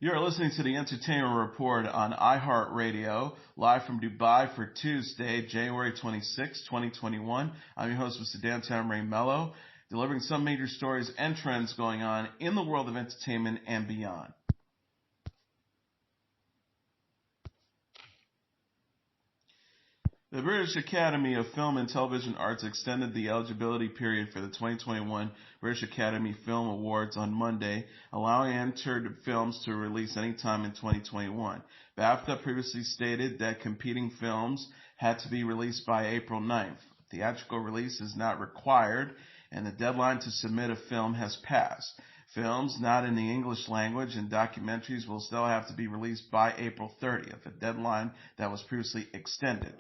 You're listening to the Entertainment Report on iHeartRadio, live from Dubai for Tuesday, January 26, 2021. I'm your host, Mr. Downtown Ray Melo, delivering some major stories and trends going on in the world of entertainment and beyond. The British Academy of Film and Television Arts extended the eligibility period for the 2021 British Academy Film Awards on Monday, allowing entered films to release anytime in 2021. BAFTA previously stated that competing films had to be released by April 9th. Theatrical release is not required, and the deadline to submit a film has passed. Films not in the English language and documentaries will still have to be released by April 30th, a deadline that was previously extended.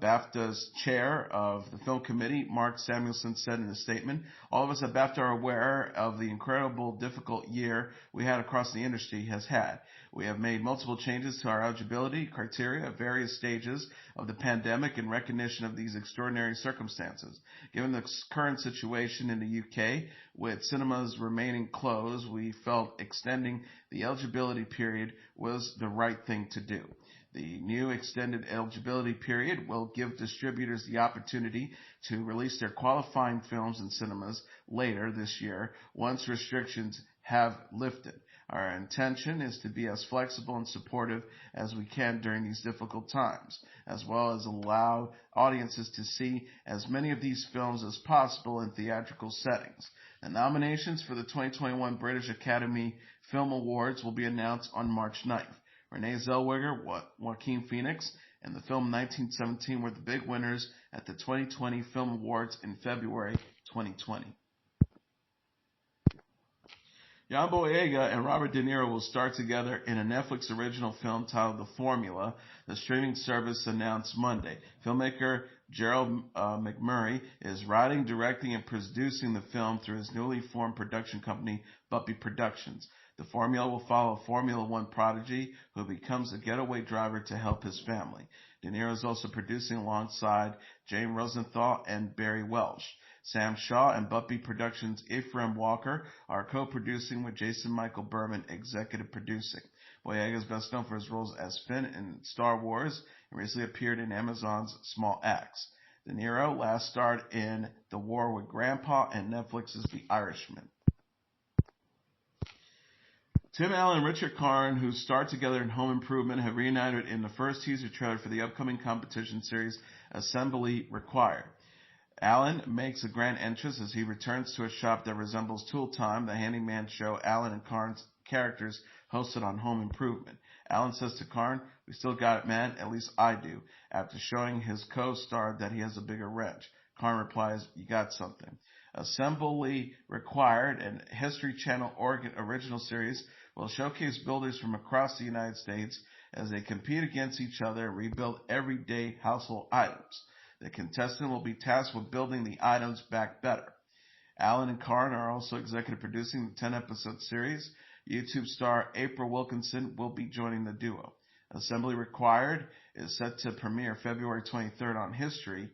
BAFTA's chair of the film committee, Mark Samuelson, said in a statement, "All of us at BAFTA are aware of the incredible difficult year we had across the industry has had. We have made multiple changes to our eligibility criteria at various stages of the pandemic in recognition of these extraordinary circumstances. Given the current situation in the UK, with cinemas remaining closed, we felt extending the eligibility period was the right thing to do. The new extended eligibility period will give distributors the opportunity to release their qualifying films in cinemas later this year once restrictions have lifted. Our intention is to be as flexible and supportive as we can during these difficult times, as well as allow audiences to see as many of these films as possible in theatrical settings." The nominations for the 2021 British Academy Film Awards will be announced on March 9th. Renee Zellweger, Joaquin Phoenix, and the film 1917 were the big winners at the 2020 Film Awards in February 2020. John Boyega and Robert De Niro will star together in a Netflix original film titled The Formula, the streaming service announced Monday. Filmmaker Gerald McMurray is writing, directing, and producing the film through his newly formed production company, Buppy Productions. The Formula will follow a Formula One prodigy who becomes a getaway driver to help his family. De Niro is also producing alongside Jane Rosenthal and Barry Welsh. Sam Shaw and Buppy Productions' Ephraim Walker are co-producing with Jason Michael Berman executive producing. Boyega is best known for his roles as Finn in Star Wars and recently appeared in Amazon's Small Axe. De Niro last starred in The War with Grandpa and Netflix's The Irishman. Tim Allen and Richard Karn, who starred together in Home Improvement, have reunited in the first teaser trailer for the upcoming competition series Assembly Required. Allen makes a grand entrance as he returns to a shop that resembles Tool Time, the handyman show Allen and Karn's characters hosted on Home Improvement. Allen says to Karn, "We still got it, man, at least I do," after showing his co-star that he has a bigger wrench. Karn replies, "You got something." Assembly Required, an History Channel Oregon original series, will showcase builders from across the United States as they compete against each other and rebuild everyday household items. The contestant will be tasked with building the items back better. Allen and Karn are also executive producing the 10-episode series. YouTube star April Wilkinson will be joining the duo. Assembly Required is set to premiere February 23rd on History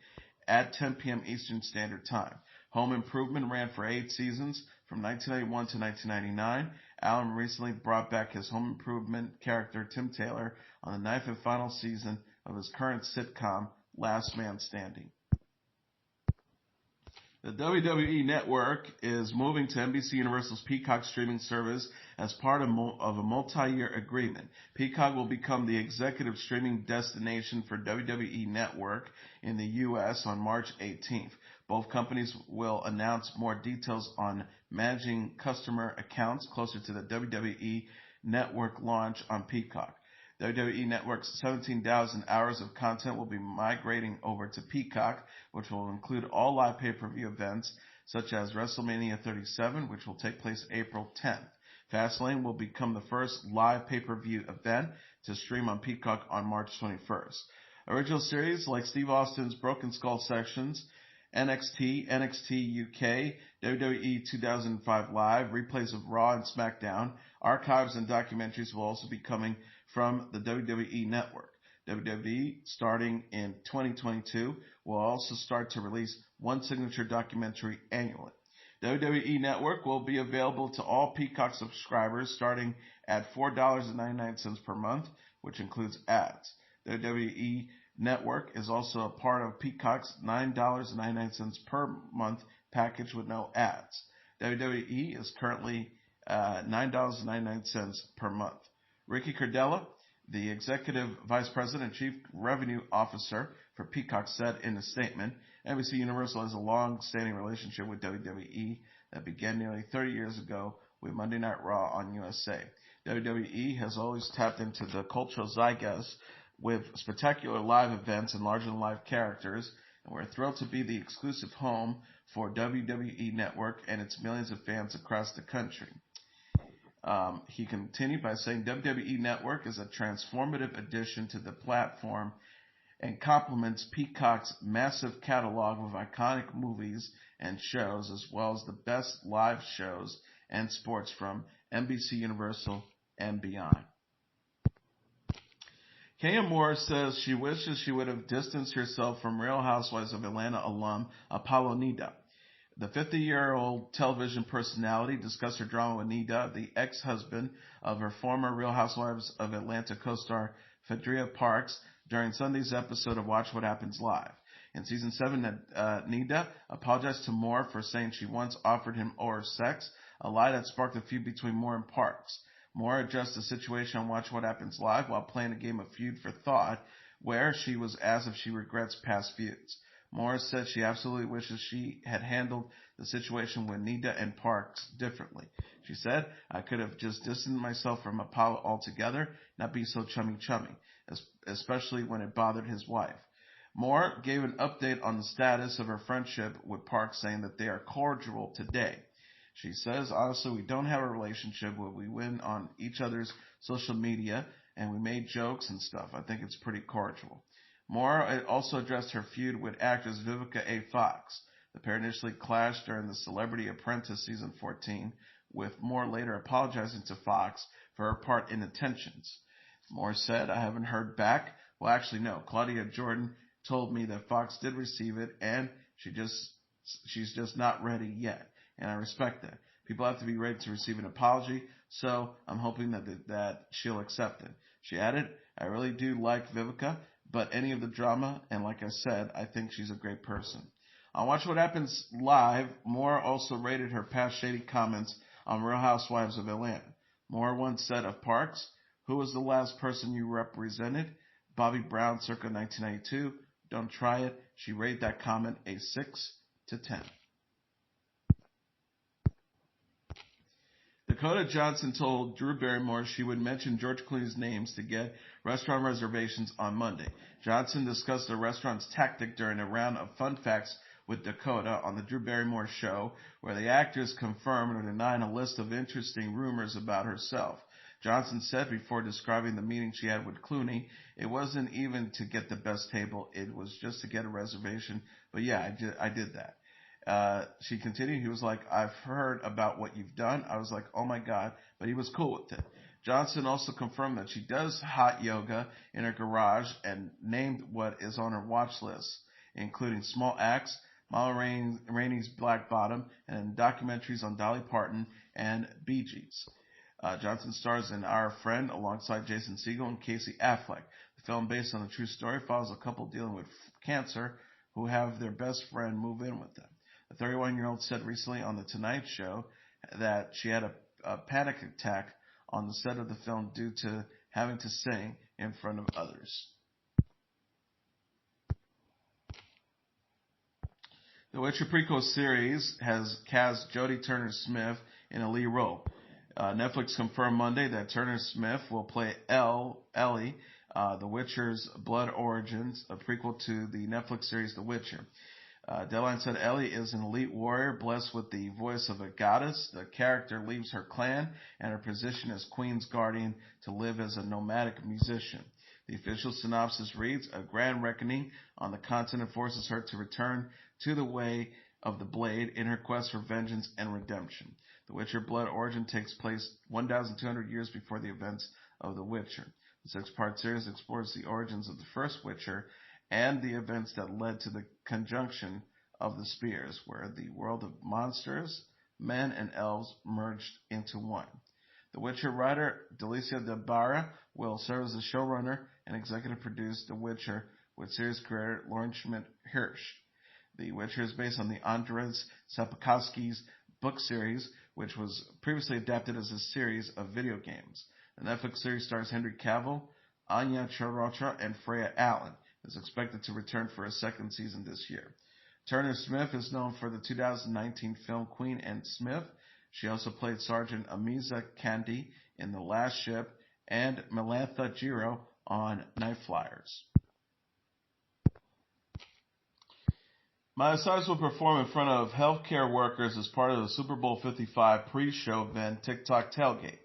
at 10 p.m. Eastern Standard Time. Home Improvement ran for 8 seasons from 1991 to 1999. Allen recently brought back his Home Improvement character Tim Taylor on the 9th and final season of his current sitcom, Last Man Standing. The WWE Network is moving to NBC Universal's Peacock streaming service as part of a multi-year agreement. Peacock will become the executive streaming destination for WWE Network in the U.S. on March 18th. Both companies will announce more details on managing customer accounts closer to the WWE Network launch on Peacock. WWE Network's 17,000 hours of content will be migrating over to Peacock, which will include all live pay-per-view events, such as WrestleMania 37, which will take place April 10th. Fastlane will become the first live pay-per-view event to stream on Peacock on March 21st. Original series like Steve Austin's Broken Skull Sections, NXT, NXT UK, WWE 2005 Live, replays of Raw and SmackDown, archives and documentaries will also be coming from the WWE Network. WWE, starting in 2022, will also start to release one signature documentary annually. WWE Network will be available to all Peacock subscribers starting at $4.99 per month, which includes ads. WWE Network is also a part of Peacock's $9.99 per month package with no ads. WWE is currently $9.99 per month. Ricky Cordella, the Executive Vice President and Chief Revenue Officer for Peacock, said in a statement, NBC Universal has a long-standing relationship with WWE that began nearly 30 years ago with Monday Night Raw on USA. WWE has always tapped into the cultural zeitgeist with spectacular live events and larger-than-life characters, and we're thrilled to be the exclusive home for WWE Network and its millions of fans across the country. He continued by saying WWE Network is a transformative addition to the platform and complements Peacock's massive catalog of iconic movies and shows, as well as the best live shows and sports from NBC Universal and beyond. Kenya Moore says she wishes she would have distanced herself from Real Housewives of Atlanta alum Apollo Nida'The. The 50-year-old television personality discussed her drama with Nida'The, the ex-husband of her former Real Housewives of Atlanta co-star Phaedria Parks, during Sunday's episode of Watch What Happens Live. In season 7, Nida'The apologized to Moore for saying she once offered him oral sex, a lie that sparked a feud between Moore and Parks. Moore addressed the situation on Watch What Happens Live while playing a game of Feud for Thought, where she was asked if she regrets past feuds. Moore said she absolutely wishes she had handled the situation with Nida'The and Parks differently. She said, I could have just distanced myself from Apollo altogether, not be so chummy, especially when it bothered his wife. Moore gave an update on the status of her friendship with Parks, saying that they are cordial today. She says, honestly, we don't have a relationship where we win on each other's social media and we made jokes and stuff. I think it's pretty cordial. Moore also addressed her feud with actress Vivica A. Fox. The pair initially clashed during the Celebrity Apprentice season 14, with Moore later apologizing to Fox for her part in the tensions. Moore said, I haven't heard back. Well, actually, no. Claudia Jordan told me that Fox did receive it, and she's just not ready yet. And I respect that. People have to be ready to receive an apology, so I'm hoping that she'll accept it. She added, I really do like Vivica, but any of the drama, and like I said, I think she's a great person. On Watch What Happens Live, Moore also rated her past shady comments on Real Housewives of Atlanta. Moore once said of Parks, who was the last person you represented? Bobby Brown circa 1992. Don't try it. She rated that comment a 6 to 10. Dakota Johnson told Drew Barrymore she would mention George Clooney's names to get restaurant reservations on Monday. Johnson discussed the restaurant's tactic during a round of fun facts with Dakota on the Drew Barrymore show, where the actress confirmed or denied a list of interesting rumors about herself. Johnson said before describing the meeting she had with Clooney, it wasn't even to get the best table, it was just to get a reservation. But yeah, I did that. She continued, he was like, I've heard about what you've done. I was like, oh my God, but he was cool with it. Johnson also confirmed that she does hot yoga in her garage and named what is on her watch list, including Small Axe, Marlon Rainey's Black Bottom, and documentaries on Dolly Parton and Bee Gees. Johnson stars in Our Friend alongside Jason Segel and Casey Affleck. The film, based on a true story, follows a couple dealing with cancer who have their best friend move in with them. The 31-year-old said recently on The Tonight Show that she had a panic attack on the set of the film due to having to sing in front of others. The Witcher prequel series has cast Jodie Turner-Smith in a lead role. Netflix confirmed Monday that Turner-Smith will play Ellie, The Witcher's Blood Origins, a prequel to the Netflix series The Witcher. Deadline said Ellie is an elite warrior blessed with the voice of a goddess. The character leaves her clan and her position as Queen's Guardian to live as a nomadic musician. The official synopsis reads, a grand reckoning on the continent forces her to return to the way of the blade in her quest for vengeance and redemption. The Witcher Blood Origin takes place 1,200 years before the events of The Witcher. The 6-part series explores the origins of the first Witcher and the events that led to the conjunction of the spears, where the world of monsters men and elves merged into one. The Witcher writer Delicia de Barra will serve as the showrunner and executive produce The Witcher with series creator Lauren Schmidt-Hirsch. The Witcher is based on the Andrzej Sapkowski's book series, which was previously adapted as a series of video games. The Netflix series stars Henry Cavill, Anya Chalotra, and Freya Allen. It is expected to return for a second season this year. Turner-Smith is known for the 2019 film Queen and Smith. She also played Sergeant Amiza Candy in The Last Ship and Melantha Giro on Night Flyers. Miley Cyrus will perform in front of healthcare workers as part of the Super Bowl 55 pre-show event TikTok Tailgate.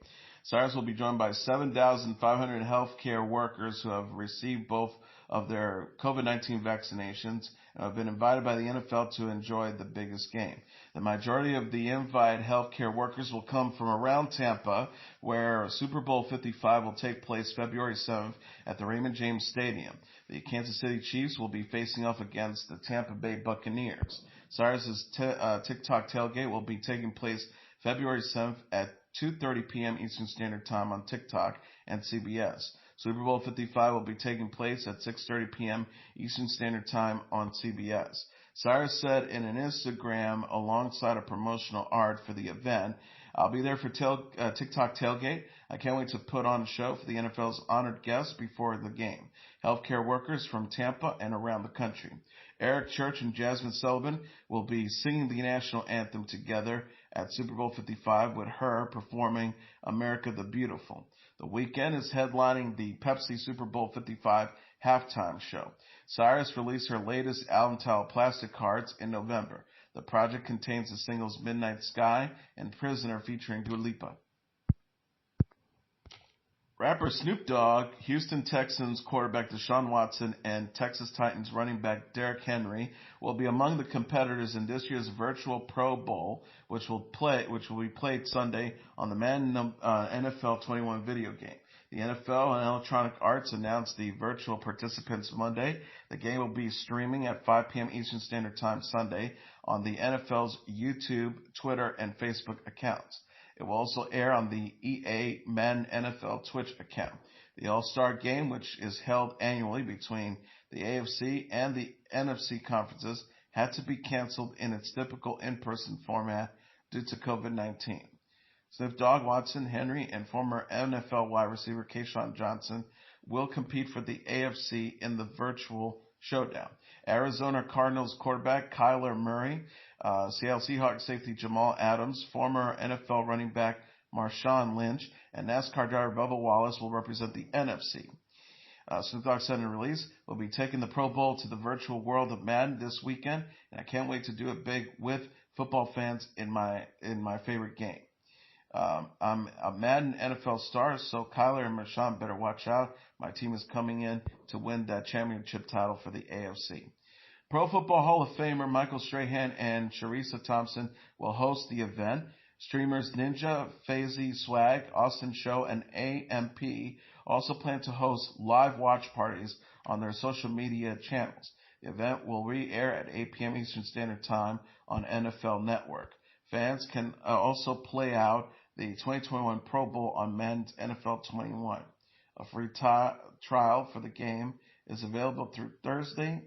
Cyrus will be joined by 7,500 healthcare workers who have received both of their COVID-19 vaccinations and have been invited by the NFL to enjoy the biggest game. The majority of the invited healthcare workers will come from around Tampa, where Super Bowl 55 will take place February 7th at the Raymond James Stadium. The Kansas City Chiefs will be facing off against the Tampa Bay Buccaneers. Cyrus's TikTok tailgate will be taking place February 7th at 2:30 p.m. Eastern Standard Time on TikTok and CBS. Super Bowl 55 will be taking place at 6:30 p.m. Eastern Standard Time on CBS. Cyrus said in an Instagram alongside a promotional art for the event, "I'll be there for TikTok Tailgate. I can't wait to put on a show for the NFL's honored guests before the game. Healthcare workers from Tampa and around the country. Eric Church and Jasmine Sullivan will be singing the national anthem together at Super Bowl 55 with her performing America the Beautiful. The Weeknd is headlining the Pepsi Super Bowl 55 halftime show. Cyrus released her latest album titled Plastic Hearts in November. The project contains the singles Midnight Sky and Prisoner featuring Dua Lipa. Rapper Snoop Dogg, Houston Texans quarterback Deshaun Watson, and Texas Titans running back Derrick Henry will be among the competitors in this year's virtual Pro Bowl, which will be played Sunday on the Madden NFL 21 video game. The NFL and Electronic Arts announced the virtual participants Monday. The game will be streaming at 5 p.m. Eastern Standard Time Sunday on the NFL's YouTube, Twitter, and Facebook accounts. It will also air on the EA Madden NFL Twitch account. The All-Star Game, which is held annually between the AFC and the NFC conferences, had to be canceled in its typical in-person format due to COVID-19. Snoop Dogg, Watson, Henry, and former NFL wide receiver Deshaun Johnson will compete for the AFC in the virtual showdown. Arizona Cardinals quarterback Kyler Murray, Seattle Seahawks safety Jamal Adams, former NFL running back Marshawn Lynch, and NASCAR driver Bubba Wallace will represent the NFC. Snoop Dogg said in a release, "We'll be taking the Pro Bowl to the virtual world of Madden this weekend, and I can't wait to do it big with football fans in my favorite game. I'm a Madden NFL star, so Kyler and Marshawn better watch out. My team is coming in to win that championship title for the AFC." Pro Football Hall of Famer Michael Strahan and Charissa Thompson will host the event. Streamers Ninja, Fazy Swag, Austin Show, and AMP also plan to host live watch parties on their social media channels. The event will re-air at 8 p.m. Eastern Standard Time on NFL Network. Fans can also play out the 2021 Pro Bowl on Madden's NFL 21. A free trial for the game is available through Thursday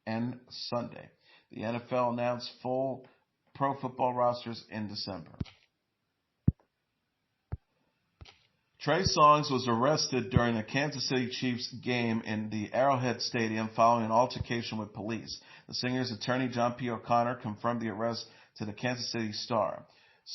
and Sunday. The NFL announced full pro football rosters in December. Trey Songz was arrested during a Kansas City Chiefs game in the Arrowhead Stadium following an altercation with police. The singer's attorney, John P. O'Connor, confirmed the arrest to the Kansas City Star.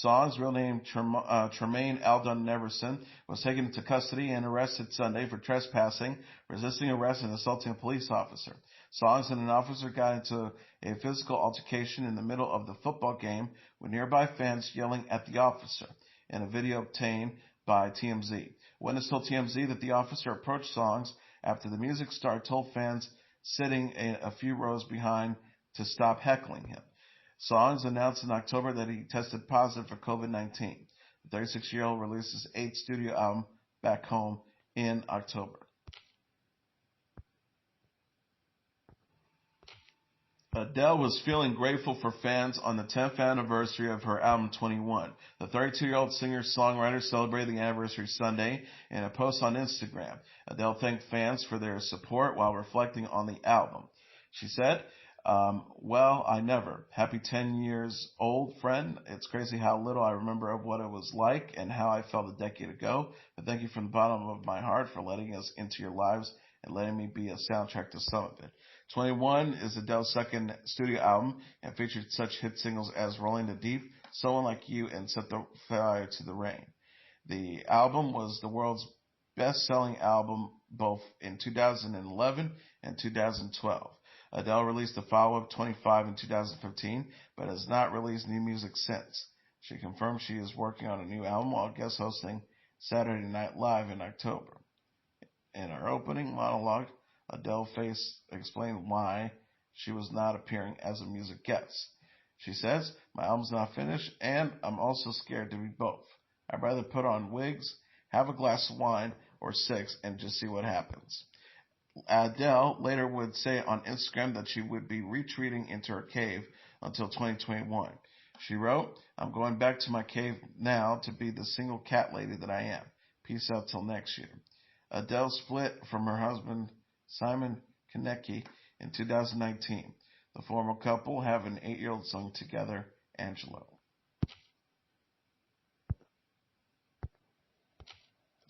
Songz, real name Tremaine Aldon Neverson, was taken into custody and arrested Sunday for trespassing, resisting arrest, and assaulting a police officer. Songz and an officer got into a physical altercation in the middle of the football game with nearby fans yelling at the officer, in a video obtained by TMZ. Witness told TMZ that the officer approached Songz after the music star told fans sitting a few rows behind to stop heckling him. Songz announced in October that he tested positive for COVID-19. The 36-year-old released his 8th studio album, Back Home, in October. Adele was feeling grateful for fans on the 10th anniversary of her album 21. The 32-year-old singer-songwriter celebrated the anniversary Sunday in a post on Instagram. Adele thanked fans for their support while reflecting on the album. She said, well, I never. Happy 10 years old, friend. It's crazy how little I remember of what it was like and how I felt a decade ago. But thank you from the bottom of my heart for letting us into your lives and letting me be a soundtrack to some of it. 21 is Adele's second studio album and featured such hit singles as Rolling the Deep, Someone Like You, and Set the Fire to the Rain. The album was the world's best-selling album both in 2011 and 2012. Adele released a follow-up 25 in 2015, but has not released new music since. She confirmed she is working on a new album while guest hosting Saturday Night Live in October. In her opening monologue, Adele explained why she was not appearing as a music guest. She says, my album's not finished, and I'm also scared to be both. I'd rather put on wigs, have a glass of wine or 6, and just see what happens. Adele later would say on Instagram that she would be retreating into her cave until 2021. She wrote, I'm going back to my cave now to be the single cat lady that I am. Peace out till next year. Adele split from her husband, Simon Konecki, in 2019. The former couple have an 8-year-old son together, Angelo.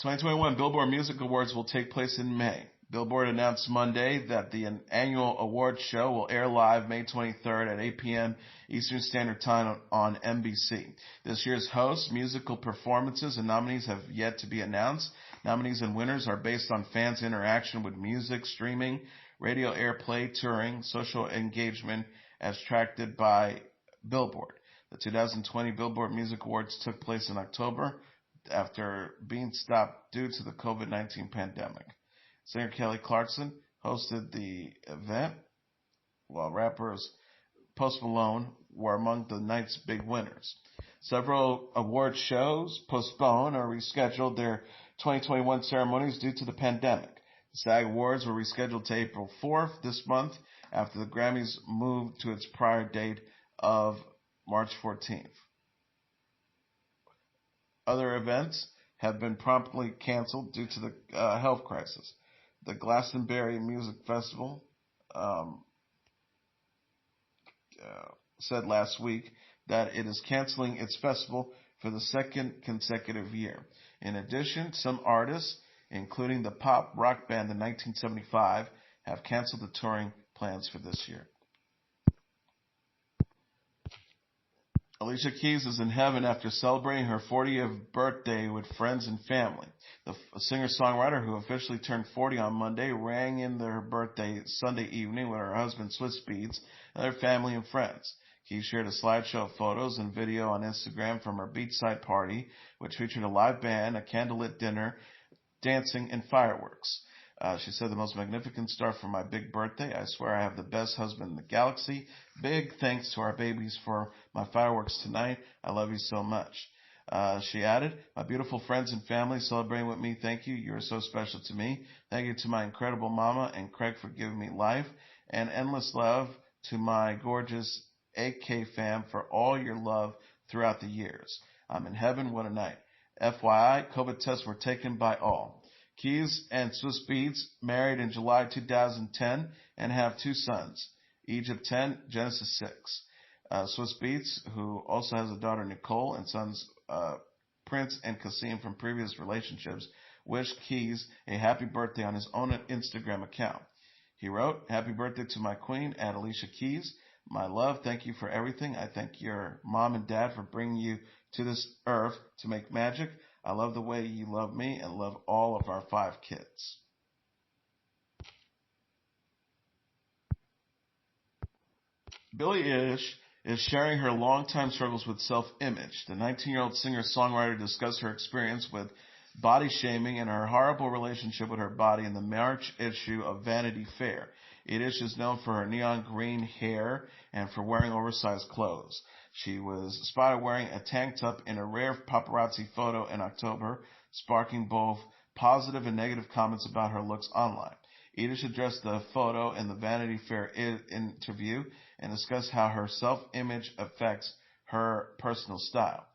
2021 Billboard Music Awards will take place in May. Billboard announced Monday that the annual awards show will air live May 23rd at 8 p.m. Eastern Standard Time on NBC. This year's hosts, musical performances, and nominees have yet to be announced. Nominees and winners are based on fans' interaction with music, streaming, radio airplay, touring, social engagement as tracked by Billboard. The 2020 Billboard Music Awards took place in October after being stopped due to the COVID-19 pandemic. Singer Kelly Clarkson hosted the event, while rappers Post Malone were among the night's big winners. Several award shows postponed or rescheduled their 2021 ceremonies due to the pandemic. The SAG Awards were rescheduled to April 4th this month after the Grammys moved to its prior date of March 14th. Other events have been promptly canceled due to the health crisis. The Glastonbury Music Festival said last week that it is canceling its festival for the second consecutive year. In addition, some artists, including the pop rock band in 1975, have canceled the touring plans for this year. Alicia Keys is in heaven after celebrating her 40th birthday with friends and family. The singer-songwriter, who officially turned 40 on Monday, rang in her birthday Sunday evening with her husband Swiss Beats and their family and friends. Keys shared a slideshow of photos and video on Instagram from her beachside party, which featured a live band, a candlelit dinner, dancing, and fireworks. She said, the most magnificent start for my big birthday. I swear I have the best husband in the galaxy. Big thanks to our babies for my fireworks tonight. I love you so much. She added, my beautiful friends and family celebrating with me, thank you. You are so special to me. Thank you to my incredible mama and Craig for giving me life. And endless love to my gorgeous AK fam for all your love throughout the years. I'm in heaven. What a night. FYI, COVID tests were taken by all. Keys and Swiss Beats married in July 2010 and have 2 sons, each of 10, Genesis 6. Swiss Beats, who also has a daughter Nicole and sons Prince and Kasim from previous relationships, wished Keys a happy birthday on his own Instagram account. He wrote, happy birthday to my queen at Alicia Keys. My love, thank you for everything. I thank your mom and dad for bringing you to this earth to make magic. I love the way you love me and love all of our 5 kids. Billie Eilish is sharing her longtime struggles with self-image. The 19-year-old singer-songwriter discussed her experience with body shaming and her horrible relationship with her body in the March issue of Vanity Fair. Eilish is known for her neon green hair and for wearing oversized clothes. She was spotted wearing a tank top in a rare paparazzi photo in October, sparking both positive and negative comments about her looks online. Edish addressed the photo in the Vanity Fair interview and discussed how her self-image affects her personal style.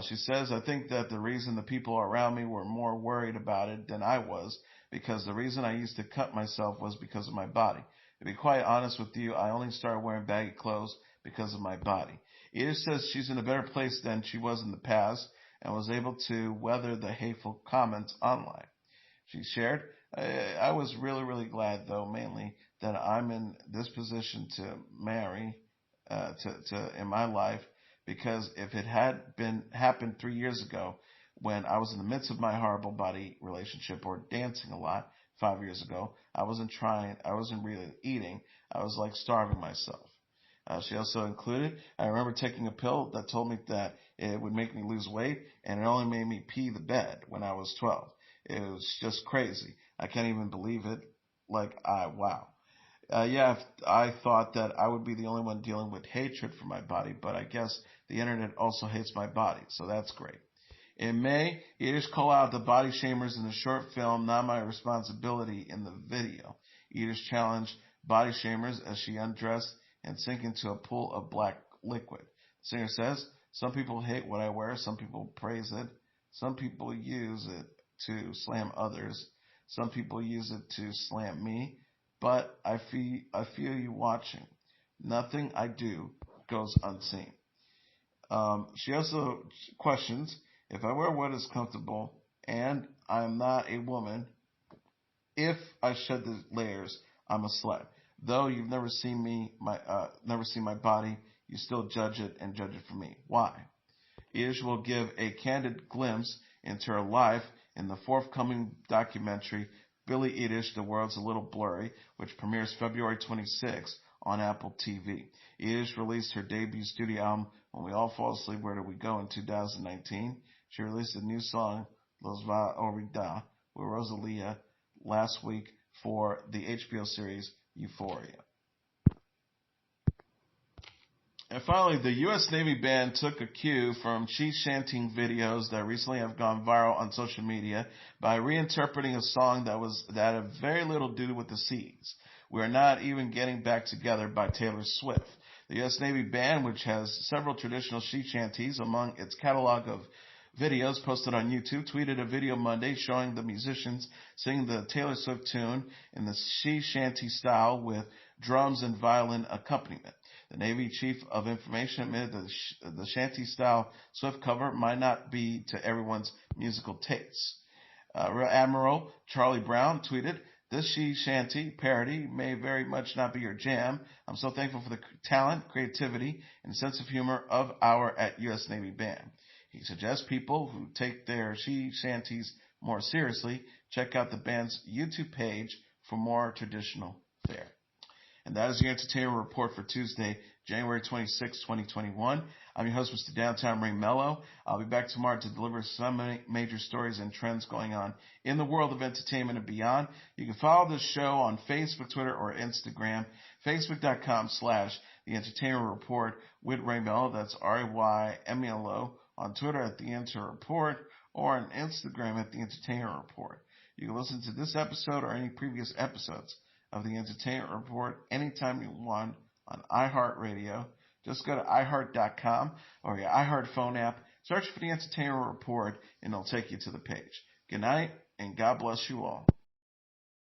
She says, I think that the reason the people around me were more worried about it than I was, because the reason I used to cut myself was because of my body. To be quite honest with you, I only started wearing baggy clothes because of my body. Edish says she's in a better place than she was in the past and was able to weather the hateful comments online. She shared, I was really, really glad, though, mainly that I'm in this position to marry in my life, because if it had happened 3 years ago when I was in the midst of my horrible body relationship or dancing a lot 5 years ago, I wasn't really eating, I was like starving myself. She also included, I remember taking a pill that told me that it would make me lose weight, and it only made me pee the bed when I was 12. It was just crazy. I can't even believe it. Wow. I thought that I would be the only one dealing with hatred for my body, but I guess the internet also hates my body, so that's great. In May, Edish called out the body shamers in the short film Not My Responsibility in the video. Edish challenged body shamers as she undressed and sank into a pool of black liquid. The singer says, some people hate what I wear, some people praise it, some people use it to slam others, some people use it to slam me, but I feel you watching. Nothing I do goes unseen. She also questions, if I wear what is comfortable and I'm not a woman, if I shed the layers, I'm a slut. Though you've never seen my body, you still judge it and judge it for me. Why? Edish will give a candid glimpse into her life in the forthcoming documentary Billie Eilish, The World's a Little Blurry, which premieres February 26th on Apple TV. Edish released her debut studio album, When We All Fall Asleep, Where Do We Go, in 2019. She released a new song, Los Va Olvidar, with Rosalia last week for the HBO series Euphoria. And finally, the U.S. Navy band took a cue from she shantying videos that recently have gone viral on social media by reinterpreting a song that had very little to do with the seas. We're Not Even Getting Back Together by Taylor Swift. The U.S. Navy band, which has several traditional she shanties among its catalog of videos posted on YouTube, tweeted a video Monday showing the musicians singing the Taylor Swift tune in the she shanty style with drums and violin accompaniment. The Navy Chief of Information admitted that the shanty-style Swift cover might not be to everyone's musical tastes. Rear Admiral Charlie Brown tweeted, this she shanty parody may very much not be your jam. I'm so thankful for the talent, creativity, and sense of humor of our at U.S. Navy band. He suggests people who take their she shanties more seriously check out the band's YouTube page for more traditional fare. And that is your entertainment report for Tuesday, January 26, 2021. I'm your host, Mr. Downtown Ray Melo. I'll be back tomorrow to deliver some major stories and trends going on in the world of entertainment and beyond. You can follow this show on Facebook, Twitter, or Instagram. Facebook.com/The Entertainment Report with Ray Melo. That's RAYMELO. On Twitter at The Enter Report, or on Instagram at The Entertainment Report. You can listen to this episode or any previous episodes of The Entertainment Report anytime you want on iHeartRadio. Just go to iHeart.com or your iHeart phone app, search for The Entertainment Report, and it'll take you to the page. Good night, and God bless you all.